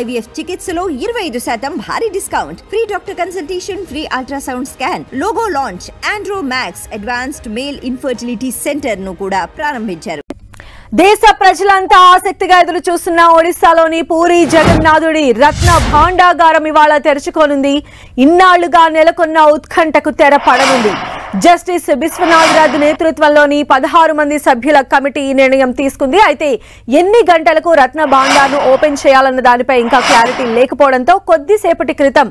IVF చికిత్సలో 25% భారీ discount, free doctor consultation, free ultrasound scan, logo launch, Andro max advanced male infertility centre ను కూడా ప్రారంభించారు. దేశ ప్రజలంతా ఆసక్తిగా ఎదురు చూస్తున్న ఒడిశాలోని పూరి జగన్నాథుడి రత్న భాండాగారం ఇవాళ తెరుచుకోనుంది. ఇన్నాళ్లుగా నెలకొన్న ఉత్కంఠకు తెర పడనుంది. జస్టిస్ బిశ్వనాథ్ నేతృత్వంలోని 16 మంది సభ్యుల కమిటీ ఈ నిర్ణయం తీసుకుంది. అయితే ఎన్ని గంటలకు రత్న భాండాను ఓపెన్ చేయాలన్న దానిపై ఇంకా క్లారిటీ లేకపోవడంతో కొద్దిసేపటి క్రితం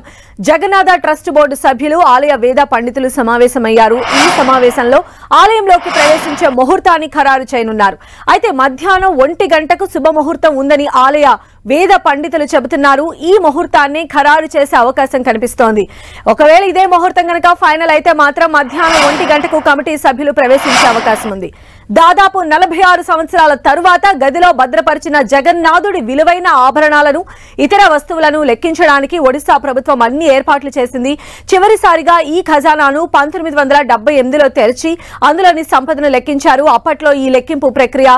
జగన్నాథ ట్రస్ట్ బోర్డు సభ్యులు, ఆలయ వేద పండితులు సమావేశమయ్యారు. ఈ సమావేశంలో ఆలయంలోకి ప్రవేశించే ముహూర్తాన్ని ఖరారు చేయనున్నారు. అయితే మధ్యాహ్నం 1 గంటకు శుభముహూర్తం ఉందని ఆలయ వేద పండితులు చెబుతున్నారు. ఈ ముహూర్తాన్ని ఖరారు చేసే అవకాశం కనిపిస్తోంది. ఒకవేళ ఇదే ముహూర్తం కనుక ఫైనల్ అయితే మాత్రం మధ్యాహ్నం 1 గంటకు కమిటీ సభ్యులు ప్రవేశించే అవకాశం ఉంది. దాదాపు 46 సంవత్సరాల తరువాత గదిలో భద్రపరిచిన జగన్నాథుడి విలువైన ఆభరణాలను, ఇతర వస్తువులను లెక్కించడానికి ఒడిశా ప్రభుత్వం అన్ని ఏర్పాట్లు చేసింది. చివరిసారిగా ఈ ఖజానాను 1978లో తెరిచి అందులోని సంపదను లెక్కించారు. అప్పట్లో ఈ లెక్కింపు ప్రక్రియ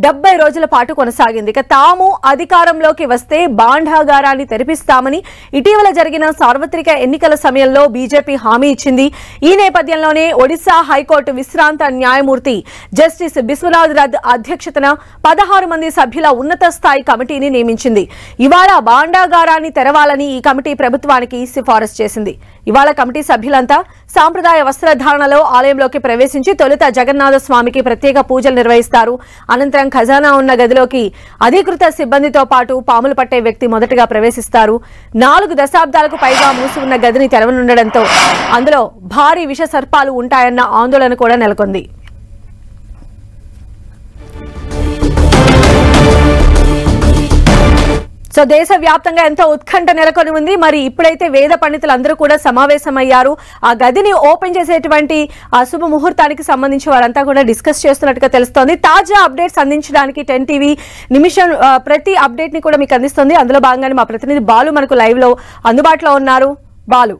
70 రోజుల పాటు కొనసాగింది. ఇక తాము అధికారంలోకి వస్తే భాండాగారాన్ని తెరిపిస్తామని ఇటీవల జరిగిన సార్వత్రిక ఎన్నికల సమయంలో బీజేపీ హామీ ఇచ్చింది. ఈ నేపథ్యంలోనే ఒడిశా హైకోర్టు విశ్రాంత న్యాయమూర్తి జస్టిస్ బిశ్వనాథ్ అధ్యక్షతన 16 మంది సభ్యుల ఉన్నత స్థాయి కమిటీని నియమించింది. ఇవాళ భాండాగారాన్ని తెరవాలని ఈ కమిటీ ప్రభుత్వానికి సిఫారసు చేసింది. ఇవాళ కమిటీ సభ్యులంతా సాంప్రదాయ వస్త్రధారణలో ఆలయంలోకి ప్రవేశించి తొలుత జగన్నాథ స్వామికి ప్రత్యేక పూజలు నిర్వహిస్తారు. అనంతరం ఖజానా ఉన్న గదిలోకి అధికృత సిబ్బందితో పాటు పాములు పట్టే వ్యక్తి మొదటగా ప్రవేశిస్తారు. 4 దశాబ్దాలకు పైగా మూసి ఉన్న గదిని తెరవనుండడంతో అందులో భారీ విష సర్పాలు ఉంటాయన్న ఆందోళన కూడా నెలకొంది. సో దేశవ్యాప్తంగా ఎంతో ఉత్కంఠ నెలకొని ఉంది. మరి ఇప్పుడైతే వేద పండితులందరూ కూడా సమావేశమయ్యారు. ఆ గదిని ఓపెన్ చేసేటువంటి ఆ శుభ ముహూర్తానికి సంబంధించి వారంతా కూడా డిస్కస్ చేస్తున్నట్టుగా తెలుస్తోంది. తాజా అప్డేట్స్ అందించడానికి 10 టీవీ నిమిషం ప్రతి అప్డేట్ ని కూడా మీకు అందిస్తుంది. అందులో భాగంగానే మా ప్రతినిధి బాలు మనకు లైవ్ లో అందుబాటులో ఉన్నారు. బాలు,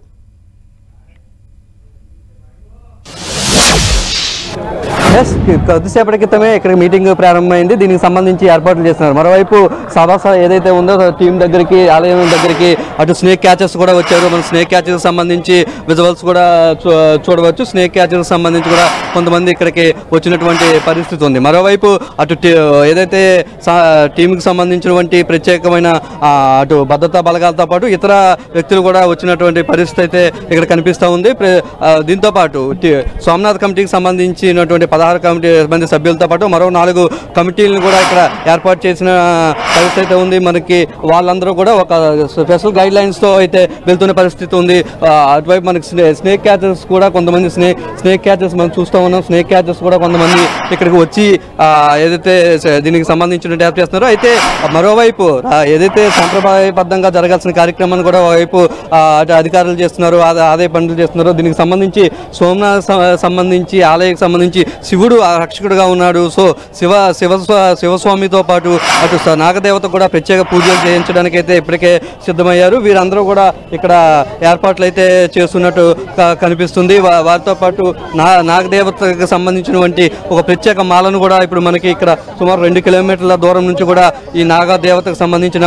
కొద్దిసేపటి క్రితమే ఇక్కడ మీటింగ్ ప్రారంభమైంది. దీనికి సంబంధించి ఏర్పాట్లు చేస్తున్నారు. మరోవైపు సభ ఏదైతే ఉందో టీం దగ్గరికి, ఆలయం దగ్గరికి అటు స్నేక్ క్యాచర్స్ కూడా వచ్చారు. మన స్నేక్ క్యాచర్స్ సంబంధించి విజువల్స్ కూడా చూడవచ్చు. స్నేక్ క్యాచర్స్ సంబంధించి కూడా కొంతమంది ఇక్కడికి వచ్చినటువంటి పరిస్థితి ఉంది. మరోవైపు అటు ఏదైతే టీంకి సంబంధించినటువంటి ప్రత్యేకమైన అటు భద్రతా బలగాలతో పాటు ఇతర వ్యక్తులు కూడా వచ్చినటువంటి పరిస్థితి అయితే ఇక్కడ కనిపిస్తూ ఉంది. దీంతో పాటు సోమనాథ్ కమిటీకి సంబంధించినటువంటి 16 కమిటీ మంది సభ్యులతో పాటు మరో 4 కమిటీలను కూడా ఇక్కడ ఏర్పాటు చేసిన పరిస్థితి అయితే ఉంది. మనకి వాళ్ళందరూ కూడా ఒక స్పెషల్ గైడ్ లైన్స్ తో అయితే వెళ్తున్న పరిస్థితి ఉంది. అటువైపు మనకి స్నేక్ క్యాచర్స్ కూడా కొంతమంది స్నేక్ క్యాచర్స్ మనం చూస్తూ ఉన్నాం. స్నేక్ క్యాచర్స్ కూడా కొంతమంది ఇక్కడికి వచ్చి ఏదైతే దీనికి సంబంధించిన ఏర్పాటు చేస్తున్నారో, అయితే మరోవైపు ఏదైతే సంప్రదాయబద్ధంగా జరగాల్సిన కార్యక్రమాన్ని కూడా ఒకవైపు అధికారులు చేస్తున్నారు, ఆదాయ పనులు చేస్తున్నారు. దీనికి సంబంధించి సోమనాథ్ సంబంధించి ఆలయకు సంబంధించి శివుడు రక్షకుడుగా ఉన్నాడు. సో శివస్వామితో పాటు అటు నాగదేవత కూడా ప్రత్యేక పూజలు చేయించడానికి అయితే ఇప్పటికే సిద్ధమయ్యారు. వీరందరూ కూడా ఇక్కడ ఏర్పాట్లు అయితే చేస్తున్నట్టు కనిపిస్తుంది. వారితో పాటు నాగదేవతకు సంబంధించినటువంటి ఒక ప్రత్యేక మాలను కూడా ఇప్పుడు మనకి ఇక్కడ సుమారు 2 కిలోమీటర్ల దూరం నుంచి కూడా ఈ నాగదేవతకు సంబంధించిన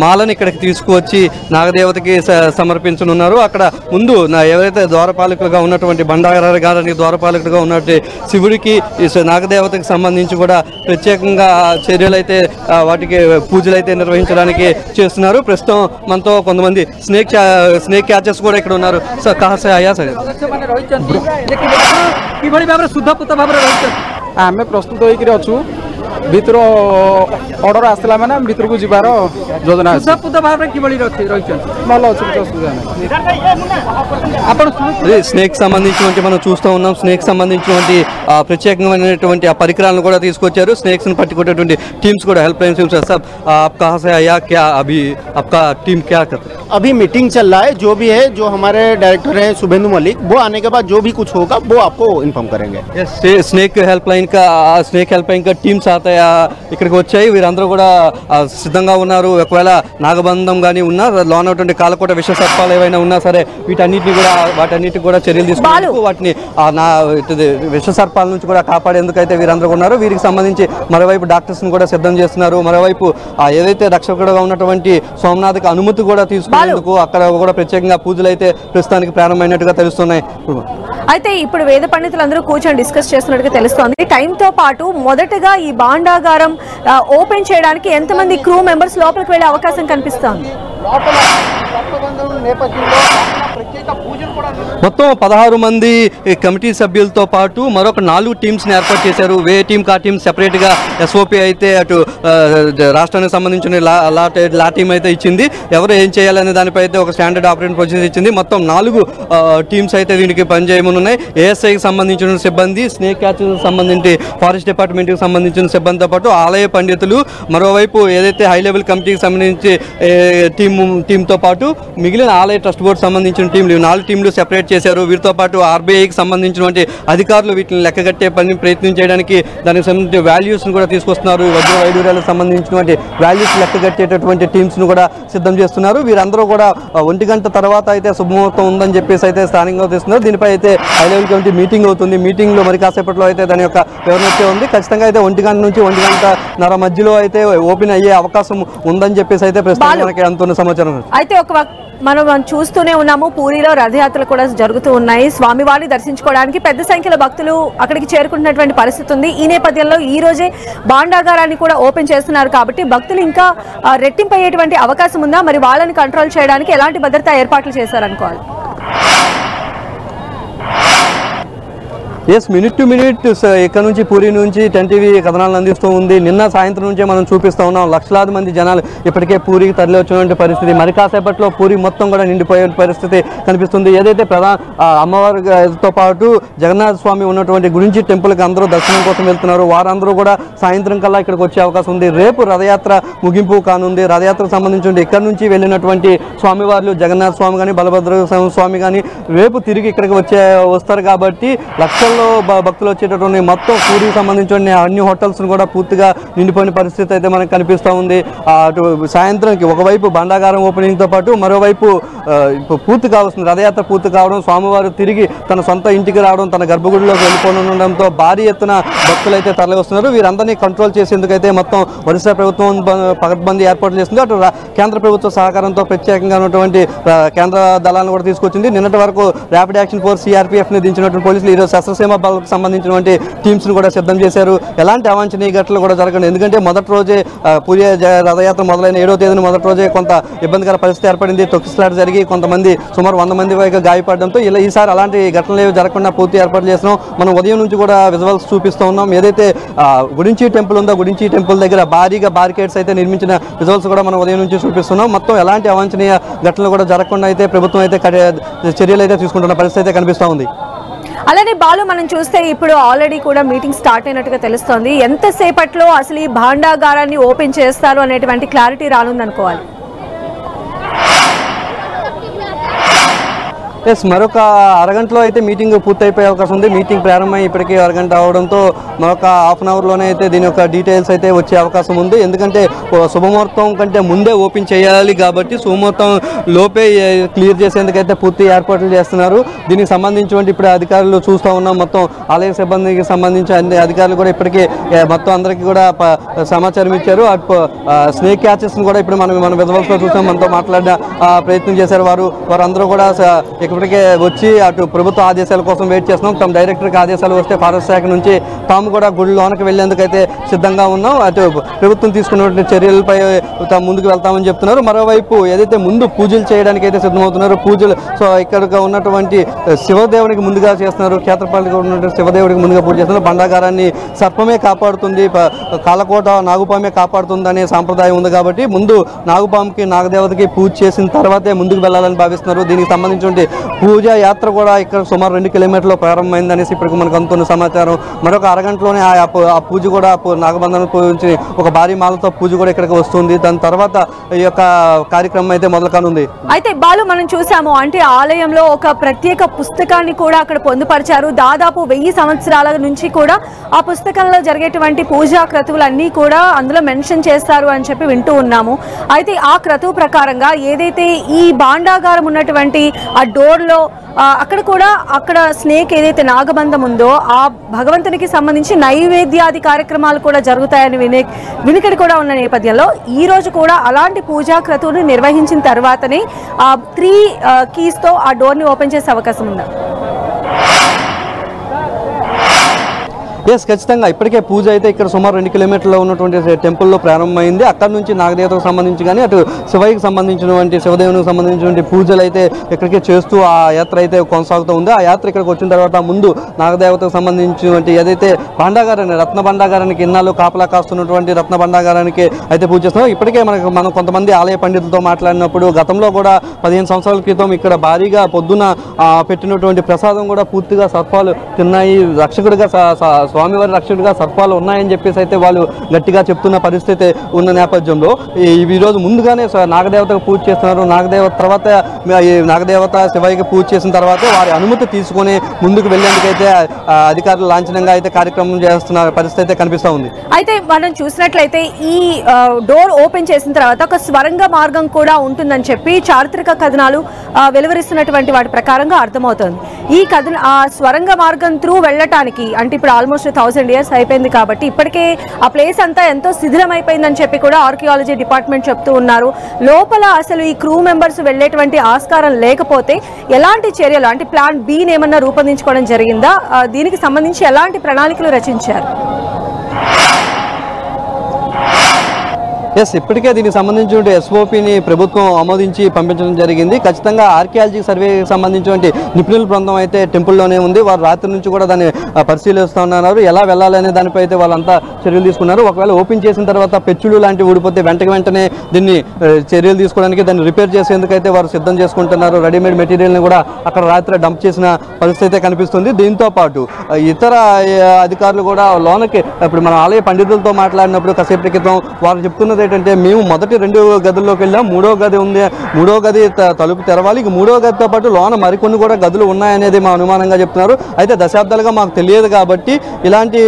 మాలను ఇక్కడికి తీసుకువచ్చి నాగదేవతకి సమర్పించనున్నారు. అక్కడ ముందు ఎవరైతే ద్వారపాలకులుగా ఉన్నటువంటి బండారానికి ద్వారపాలకులుగా ఉన్నటువంటి శివుడికి, ఈ నాగదేవతకు సంబంధించి కూడా ప్రత్యేకంగా చర్యలు అయితే వాటికి పూజలు అయితే నిర్వహించడానికి చేస్తున్నారు. ప్రస్తుతం మనతో కొంతమంది స్నేక్ క్యాచర్స్ కూడా ఇక్కడ ఉన్నారు. సార్ కహాసే ఆయా సార్ आमे प्रस्तुत होकर अच्छु भितर ऑर्डर आसला माने भितर को जीवार योजना స్నేక్ సంబంధించినటువంటి మనం చూస్తూ ఉన్నాం. స్నేక్ సంబంధించినటువంటి ప్రత్యేకమైనటువంటి ఆ పరికరాలను కూడా తీసుకొచ్చారు. స్నేక్స్ ని పట్టుకునేటువంటి టీమ్స్ కూడా हेल्प लाइन से सब आप कहां से आया, क्या अभी आपका टीम क्या करता है? अभी मीटिंग चल रहा है. जो भी है, जो हमारे डायरेक्टर हैं शुभेंदु मलिक, वो आने के बाद जो भी कुछ होगा वो आपको इन्फॉर्म करेंगे. स्नेक हेल्पलाइन का टीम साथ है ఇక్కడికి వచ్చాయి. వీరందరూ కూడా సిద్ధంగా ఉన్నారు. ఒకవేళ నాగబంధం కానీ ఉన్నా లోనటువంటి కాలకోట విష సర్పాలు ఏవైనా ఉన్నా సరే వాటన్నిటికి కూడా చర్యలు తీసుకునేందుకు వాటిని విష సర్పాల నుంచి కూడా కాపాడేందుకైతే వీరందరూ ఉన్నారు. వీరికి సంబంధించి మరోవైపు డాక్టర్స్ని కూడా సిద్ధం చేస్తున్నారు. మరోవైపు ఏదైతే రక్షకుడుగా ఉన్నటువంటి సోమనాథ్కి అనుమతి కూడా తీసుకునేందుకు అక్కడ కూడా ప్రత్యేకంగా పూజలు అయితే ప్రస్తుతానికి ప్రారంభమైనట్టుగా తెలుస్తున్నాయి. అయితే ఇప్పుడు వేద పండితులందరూ కూర్చొని డిస్కస్ చేస్తున్నట్టుగా తెలుస్తోంది. టైంతో పాటు మొదటగా ఈ భాండాగారం ఓపెన్ చేయడానికి ఎంతమంది క్రూ మెంబర్స్ లోపలికి వెళ్లే అవకాశం కనిపిస్తోంది? మొత్తం 16 మంది కమిటీ సభ్యులతో పాటు మరొక 4 టీమ్స్ని ఏర్పాటు చేశారు. ఏ టీమ్ కా టీమ్ సెపరేట్గా ఎస్ఓపి అయితే అటు రాష్ట్రానికి సంబంధించిన లా టీమ్ అయితే ఇచ్చింది. ఎవరు ఏం చేయాలనే దానిపై అయితే ఒక స్టాండర్డ్ ఆపరేటింగ్ ప్రొసీజర్ ఇచ్చింది. మొత్తం 4 టీమ్స్ అయితే దీనికి పనిచేయమనున్నాయి. ఏఎస్ఐకి సంబంధించిన సిబ్బంది, స్నేక్ క్యాచ్ సంబంధించి ఫారెస్ట్ డిపార్ట్మెంట్కి సంబంధించిన సిబ్బందితో పాటు ఆలయ పండితులు, మరోవైపు ఏదైతే హై లెవెల్ కమిటీకి సంబంధించి టీంతో పాటు మిగిలిన ఆలయ ట్రస్ట్ బోర్డు సంబంధించిన టీంలు 4 టీంలు సెపరేట్ చేశారు. వీరితో పాటు ఆర్బీఐకి సంబంధించినటువంటి అధికారులు వీటిని లెక్కగట్టే పని ప్రయత్నం చేయడానికి దానికి సంబంధించిన వాల్యూస్ను కూడా తీసుకొస్తున్నారు. వజ్ర వైడూర్యాలకు సంబంధించినటువంటి వాల్యూస్ లెక్కగట్టేటటువంటి టీమ్స్ను కూడా సిద్ధం చేస్తున్నారు. వీరందరూ కూడా 1 గంట తర్వాత అయితే శుభముహూర్తం ఉందని చెప్పేసి అయితే స్థానికంగా తీస్తున్నారు. దీనిపై అయితే హై లెవెల్ కమిటీ మీటింగ్ అవుతుంది. మీటింగ్లో మరి కాసేపట్లో అయితే దాని యొక్క వివరణ వచ్చే ఉంది. ఖచ్చితంగా అయితే 1 గంట నుంచి 1 గంటన్నర మధ్యలో అయితే ఓపెన్ అయ్యే అవకాశం ఉందని చెప్పేసి అయితే ప్రస్తుతం మనకి అందుతున్న సమాచారం. అయితే మనం చూస్తూనే ఉన్నాము, పూరిలో రథయాత్రలు కూడా జరుగుతూ ఉన్నాయి. స్వామివారిని దర్శించుకోవడానికి పెద్ద సంఖ్యలో భక్తులు అక్కడికి చేరుకుంటున్నటువంటి పరిస్థితి ఉంది. ఈ నేపథ్యంలో ఈ రోజే భాండాగారాన్ని కూడా ఓపెన్ చేస్తున్నారు కాబట్టి భక్తులు ఇంకా రెట్టింపు అయ్యేటువంటి అవకాశం ఉందా? మరి వాళ్ళని కంట్రోల్ చేయడానికి ఎలాంటి భద్రతా ఏర్పాట్లు చేశారనుకోవాలి? ఎస్, మినిట్ టు మినిట్ ఇక్కడ నుంచి పూరి నుంచి 10 టీవీ కథనాలను అందిస్తూ ఉంది. నిన్న సాయంత్రం నుంచే మనం చూపిస్తూ ఉన్నాం. లక్షలాది మంది జనాలు ఇప్పటికే పూరికి తరలి వచ్చినటువంటి పరిస్థితి. మరి కాసేపట్లో పూరి మొత్తం కూడా నిండిపోయే పరిస్థితి కనిపిస్తుంది. ఏదైతే అమ్మవారితో పాటు జగన్నాథ స్వామి ఉన్నటువంటి గురించి టెంపుల్కి అందరూ దర్శనం కోసం వెళ్తున్నారు. వారందరూ కూడా సాయంత్రం కల్లా ఇక్కడికి వచ్చే అవకాశం ఉంది. రేపు రథయాత్ర ముగింపు కానుంది. రథయాత్రకు సంబంధించి ఇక్కడ నుంచి వెళ్ళినటువంటి స్వామివార్లు జగన్నాథ స్వామి కానీ బలభద్ర స్వామి కానీ రేపు తిరిగి ఇక్కడికి వస్తారు కాబట్టి లక్షల్లో భక్తులు వచ్చేటటువంటి మొత్తం పూరికి సంబంధించిన అన్ని హోటల్స్ కూడా పూర్తిగా నిండిపోయిన పరిస్థితి అయితే మనకు కనిపిస్తూ ఉంది. అటు సాయంత్రంకి ఒకవైపు భాండాగారం ఓపెనింగ్తో పాటు మరోవైపు పూర్తి కావస్తుంది, రథయాత్ర పూర్తి కావడం, స్వామివారు తిరిగి తన సొంత ఇంటికి రావడం, తన గర్భగుడిలోకి వెళ్ళిపోనుండడంతో భారీ ఎత్తున భక్తులు అయితే తరలి వస్తున్నారు. వీరందరినీ కంట్రోల్ చేసేందుకైతే మొత్తం ఒరిస్సా ప్రభుత్వం పకడ్బందీ ఏర్పాట్లు చేస్తుంది. అటు కేంద్ర ప్రభుత్వ సహకారంతో ప్రత్యేకంగా ఉన్నటువంటి కేంద్ర దళాలను కూడా తీసుకొచ్చింది. నిన్నటి వరకు ర్యాపిడ్ యాక్షన్ ఫోర్స్ సిఆర్పీఎఫ్ని దించినటువంటి పోలీసులు ఈరోజు సీమ బలకు సంబంధించినటువంటి టీమ్స్ను కూడా సిద్ధం చేశారు. ఎలాంటి అవాంఛనీయ ఘటనలు కూడా జరగండి. ఎందుకంటే మొదటి రోజే పూరి రథయాత్ర మొదలైన 7వ తేదీన మొదటి రోజే కొంత ఇబ్బందికర పరిస్థితి ఏర్పడింది. తొక్కిసలాట జరిగి కొంతమంది సుమారు 100 మంది వరకు గాయపడడంతో ఈసారి అలాంటి ఘటనలు ఏవి జరగకుండా పూర్తి ఏర్పాటు చేస్తున్నాం. మనం ఉదయం నుంచి కూడా విజువల్స్ చూపిస్తూ ఉన్నాం. ఏదైతే గుడించి టెంపుల్ ఉందో గుడించి టెంపుల్ దగ్గర భారీగా బారికేడ్స్ అయితే నిర్మించిన విజువల్స్ కూడా మనం ఉదయం నుంచి చూపిస్తున్నాం. మొత్తం ఎలాంటి అవాంఛనీయ ఘటనలు కూడా జరగకుండా అయితే ప్రభుత్వం అయితే చర్యలు అయితే తీసుకుంటున్న పరిస్థితి అయితే కనిపిస్తూ ఉంది. అలానే బాలు, మనం చూస్తే ఇప్పుడు ఆల్రెడీ కూడా మీటింగ్ స్టార్ట్ అయినట్టుగా తెలుస్తోంది. ఎంతసేపట్లో అసలు ఈ భాండాగారాన్ని ఓపెన్ చేస్తారు అనేటువంటి క్లారిటీ రానుందనుకోవాలి? ఎస్, మరొక అరగంటలో అయితే మీటింగ్ పూర్తయిపోయే అవకాశం ఉంది. మీటింగ్ ప్రారంభమై ఇప్పటికీ అరగంట అవడంతో మరొక హాఫ్ అన్ అవర్లోనే అయితే దీని యొక్క డీటెయిల్స్ అయితే వచ్చే అవకాశం ఉంది. ఎందుకంటే శుభముహూర్తం కంటే ముందే ఓపెన్ చేయాలి కాబట్టి శుభముహూర్తం లోపే క్లియర్ చేసేందుకైతే పూర్తి ఏర్పాట్లు చేస్తున్నారు. దీనికి సంబంధించి ఇప్పుడు అధికారులు చూస్తూ ఉన్నాం. మొత్తం ఆలయ సిబ్బందికి సంబంధించి అన్ని అధికారులు కూడా ఇప్పటికీ మొత్తం అందరికీ కూడా సమాచారం ఇచ్చారు. స్నేక్ క్యాచెస్ని కూడా ఇప్పుడు మనం విజువల్స్లో చూసాం. మనతో మాట్లాడిన ప్రయత్నం చేశారు. వారందరూ కూడా ఇప్పటికే వచ్చి అటు ప్రభుత్వ ఆదేశాల కోసం వెయిట్ చేస్తున్నాం. తమ డైరెక్టర్కి ఆదేశాలు వస్తే ఫారెస్ట్ శాఖ నుంచి తాము కూడా గుడి లోనకి వెళ్లేందుకైతే సిద్ధంగా ఉన్నాం. అటు ప్రభుత్వం తీసుకున్నటువంటి చర్యలపై ముందుకు వెళ్తామని చెప్తున్నారు. మరోవైపు ఏదైతే ముందు పూజలు చేయడానికి అయితే సిద్ధమవుతున్నారు. పూజలు ఇక్కడ ఉన్నటువంటి శివదేవునికి ముందుగా చేస్తున్నారు. క్షేత్రపాలిగా ఉన్నటువంటి శివదేవుడికి ముందుగా పూజ చేస్తున్నారు. బండాగారాన్ని సర్పమే కాపాడుతుంది, కాలకోట నాగుపామే కాపాడుతుంది అనే సాంప్రదాయం ఉంది కాబట్టి ముందు నాగుపాముకి నాగదేవతకి పూజ చేసిన తర్వాతే ముందుకు వెళ్ళాలని భావిస్తున్నారు. దీనికి సంబంధించిన పూజ యాత్ర కూడా ఇక్కడ సుమారు 2 కిలోమీటర్లు ప్రారంభమైంది అనేసి ఇప్పటికి మనకు అందుతున్న సమాచారం. మరొక అరగంటలోనే ఆ పూజ కూడా నాగబంధన పూజించి ఒక భారీ మాలతో పూజ కూడా ఇక్కడికి వస్తుంది. దాని తర్వాత ఈ యొక్క కార్యక్రమం అయితే మొదలు కానుంది. అయితే బాలు మనం చూసాము అంటే ఆలయంలో ఒక ప్రత్యేక పుస్తకాన్ని కూడా అక్కడ పొందుపరిచారు. దాదాపు 1000 సంవత్సరాల నుంచి కూడా ఆ పుస్తకంలో జరిగేటువంటి పూజా క్రతువులన్నీ కూడా అందులో మెన్షన్ చేస్తారు అని చెప్పి వింటూ ఉన్నాము. అయితే ఆ క్రతువు ప్రకారంగా ఏదైతే ఈ భాండాగారం ఉన్నటువంటి ఆ డోర్లో అక్కడ స్నేక్ ఏదైతే నాగబంధం ఉందో ఆ భగవంతునికి సంబంధించి నైవేద్యాది కార్యక్రమాలు కూడా జరుగుతాయని వినికిడి కూడా ఉన్న నేపథ్యంలో ఈ రోజు కూడా అలాంటి పూజా క్రతువుని నిర్వహించిన తర్వాతనే 3 కీస్తో ఆ డోర్ని ఓపెన్ చేసే అవకాశం ఉందా? ఎస్, ఖచ్చితంగా ఇప్పటికే పూజ అయితే ఇక్కడ సుమారు 2 కిలోమీటర్లో ఉన్నటువంటి టెంపుల్లో ప్రారంభమైంది. అక్కడ నుంచి నాగదేవతకు సంబంధించి కానీ అటు శివయ్యకి సంబంధించినటువంటి శివదేవునికి సంబంధించినటువంటి పూజలు అయితే ఇక్కడికే చేస్తూ ఆ యాత్ర అయితే కొనసాగుతూ ఉంది. ఆ యాత్ర ఇక్కడికి వచ్చిన తర్వాత ముందు నాగదేవతకు సంబంధించినటువంటి ఏదైతే భాండాగారాన్ని రత్న భాండాగారానికి ఇన్నాళ్ళు కాపలా కాస్తున్నటువంటి రత్న భాండాగారానికి అయితే పూజ చేస్తున్నాం. ఇప్పటికే మనం కొంతమంది ఆలయ పండితులతో మాట్లాడినప్పుడు గతంలో కూడా 15 సంవత్సరాల క్రితం ఇక్కడ భారీగా పొద్దున పెట్టినటువంటి ప్రసాదం కూడా పూర్తిగా సర్పాలు తిన్నాయి, రక్షకుడిగా స్వామివారి రక్షకుడిగా సర్పాలు ఉన్నాయని చెప్పేసి అయితే వాళ్ళు గట్టిగా చెప్తున్న పరిస్థితి ఉన్న నేపథ్యంలో ఈరోజు ముందుగానే నాగదేవతకు పూజ చేస్తున్నారు. నాగదేవత శివయ్యకి పూజ చేసిన తర్వాత వారి అనుమతి తీసుకొని ముందుకు వెళ్లేందుకైతే అధికారులు లాంఛనంగా అయితే కార్యక్రమం చేస్తున్న పరిస్థితి అయితే కనిపిస్తూ ఉంది. అయితే మనం చూసినట్లయితే ఈ డోర్ ఓపెన్ చేసిన తర్వాత ఒక స్వరంగ మార్గం కూడా ఉంటుందని చెప్పి చారిత్రక కథనాలు వెలువరిస్తున్నటువంటి వాటి ప్రకారంగా అర్థమవుతుంది. ఆ స్వరంగ మార్గం త్రూ వెళ్ళటానికి అంటే ఇప్పుడు ఆల్మోస్ట్ 1000 years అయిపోయింది కాబట్టి ఇప్పటికే ఆ ప్లేస్ అంతా ఎంతో శిథిలమైపోయిందని చెప్పి కూడా ఆర్కియాలజీ డిపార్ట్మెంట్ చెప్తూ ఉన్నారు. లోపల అసలు ఈ క్రూ మెంబర్స్ వెళ్లేటువంటి ఆస్కారం లేకపోతే ఎలాంటి చర్యలు అంటే ప్లాన్ బి ఏమన్నా రూపొందించుకోవడం జరిగిందా? దీనికి సంబంధించి ఎలాంటి ప్రణాళికలు రచించారు? ఎస్, ఇప్పటికే దీనికి సంబంధించిన ఎస్ఓపిని ప్రభుత్వం ఆమోదించి పంపించడం జరిగింది. ఖచ్చితంగా ఆర్కియాలజీ సర్వేకి సంబంధించినటువంటి నిపుణుల బృందం అయితే టెంపుల్లోనే ఉంది. వారు రాత్రి నుంచి కూడా దాన్ని పరిశీలిస్తున్నారు. ఎలా వెళ్ళాలనే దానిపై అయితే వాళ్ళంతా చర్యలు తీసుకున్నారు. ఒకవేళ ఓపెన్ చేసిన తర్వాత పెచ్చులు లాంటివి ఊడిపోతే వెంటనే దీన్ని చర్యలు తీసుకోవడానికి దాన్ని రిపేర్ చేసేందుకు అయితే వారు సిద్ధం చేసుకుంటున్నారు. రెడీమేడ్ మెటీరియల్ని కూడా అక్కడ రాత్రి డంప్ చేసిన పరిస్థితి అయితే కనిపిస్తుంది. దీంతో పాటు ఇతర అధికారులు కూడా లోనకి ఇప్పుడు మన ఆలయ పండితులతో మాట్లాడినప్పుడు కాసేపటి క్రితం వారు చెప్తున్నది ఏంటంటే మేము మొదటి 2 గదుల్లోకి వెళ్ళాం, 3వ గది ఉంది, 3వ గది తలుపు తెరవాలి, 3వ గదితో పాటు లోన మరికొన్ని కూడా గదులు ఉన్నాయనేది మా అనుమానంగా చెప్తున్నారు. అయితే దశాబ్దాలుగా మాకు తెలియదు కాబట్టి ఇలాంటి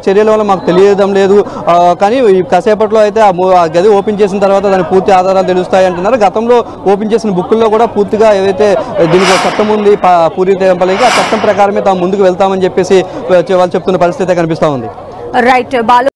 చర్యల వల్ల మాకు తెలియడం లేదు. కానీ కాసేపట్లో అయితే ఆ గది ఓపెన్ చేసిన తర్వాత దాని పూర్తి ఆధారాలు తెలుస్తాయి అంటున్నారు. గతంలో ఓపెన్ చేసిన బుక్కుల్లో కూడా పూర్తిగా ఏదైతే దీనికి చట్టం ఉంది పూరి టెంపుల్కి, ఆ చట్టం ప్రకారమే తాము ముందుకు వెళ్తామని చెప్పేసి వాళ్ళు చెప్తున్న పరిస్థితి కనిపిస్తూ ఉంది. రైట్ బాలు.